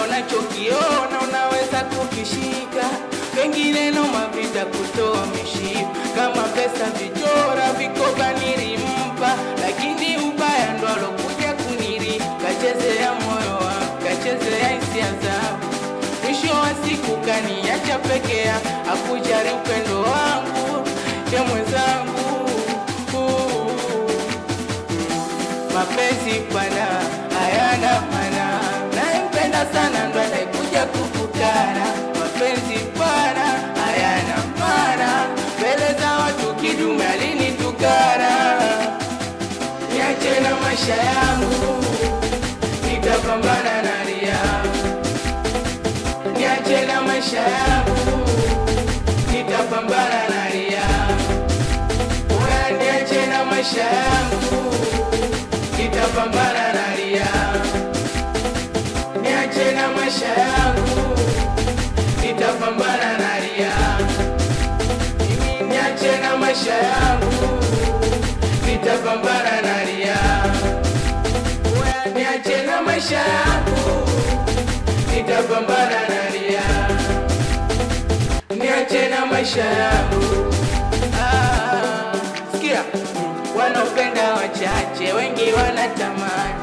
unachokiona unaweza kukishika, pengine no mavita kutoa mishipa. Kama pesa vijora vikoba nilimpa, lakini ubaya ndo alokuja kuniri. Kachezea moyo wangu, kachezea hisia zangu, mwisho wa siku kaniacha pekea. Hakujali upendo wangu ya mwenzangu. Mapenzi pana hayana maana, nampenda sana ndo atakuja kukukana. Mapenzi pana hayana maana, mbele za watu kidume alinitukana. Niache na maisha yangu, nitapambana na ria. Niache na maisha yangu, nitapambana na ria. Niache na maisha yangu, nitapambana na ria. Niache na maisha yangu, nitapambana na ria. Niache na maisha yangu, nitapambana na ria. Niache na maisha yangu, nitapambana na ria. Niache na maisha yangu. Sikia, wanopenda wachache, wengi wanatamani.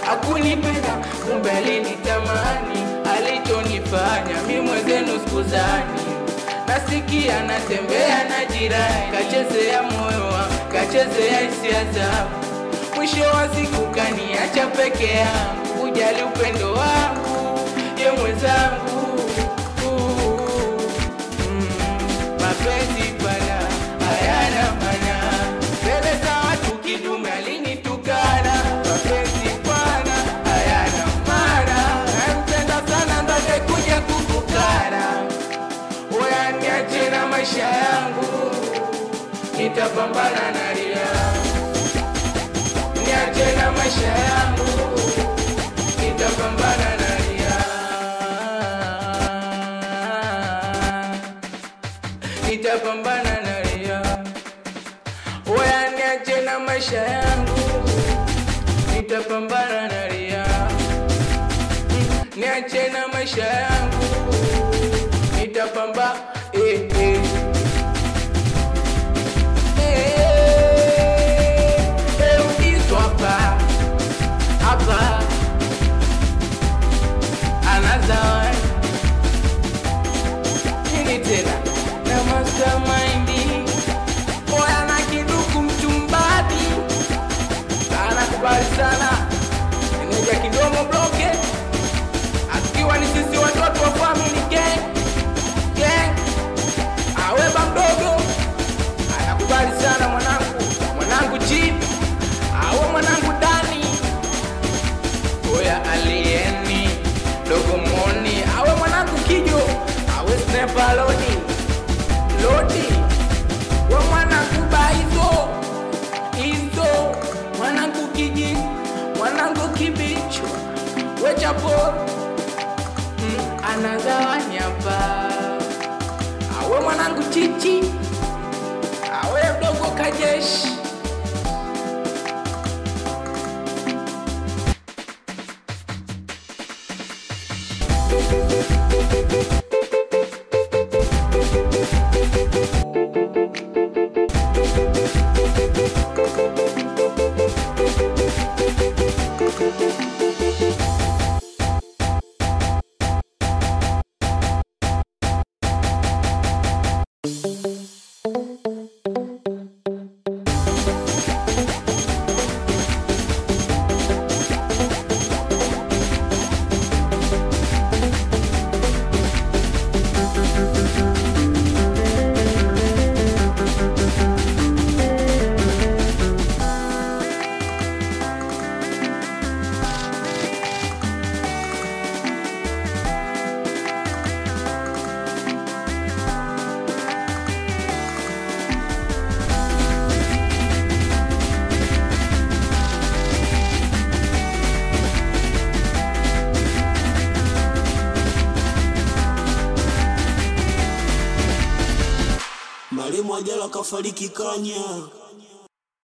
Hakunipenda kumbe alinitamani, alichonifanya mimi mwenzenu sikuzani. Nasikia natembea na jirani, kachezea moyo wangu, kachezea hisia zangu. Mwisho wa siku kaniacha peke yangu, kujali upendo wangu ye mwenzangu. Mapenzi pana hayana maana, mbele za watu kidume alinitukana. Mapenzi pana hayana maana, nampenda sana ndo atakuja kukukana. Oya niache na maisha yangu, nitapambana na ria. Niache na maisha yangu, nitapambana na ria. Nitapambana na ria. Oya niache na maisha yangu, nitapambana na ria. Niache na maisha yangu, nitapambana hapa anazawa nini tena na mastermind. Oya na kiduku mchumbadi sana, kubali sana nija kidomo bloke. Akiwa ni sisi watoto wa family gang aweba mdogo anakubali sana mwanangu G, awe mwanangu Dani. Oya alieni dogo moni, awe mwanangu Kijo, awe sniper lodi we mwanangu Baizo Izo, mwanangu Kiji, mwanangu Kibicho, we chapo anazawanya pa. Awe mwanangu Chichi, awe mdogo Kajeshi. Marehemu Ajala kafariki Kanya.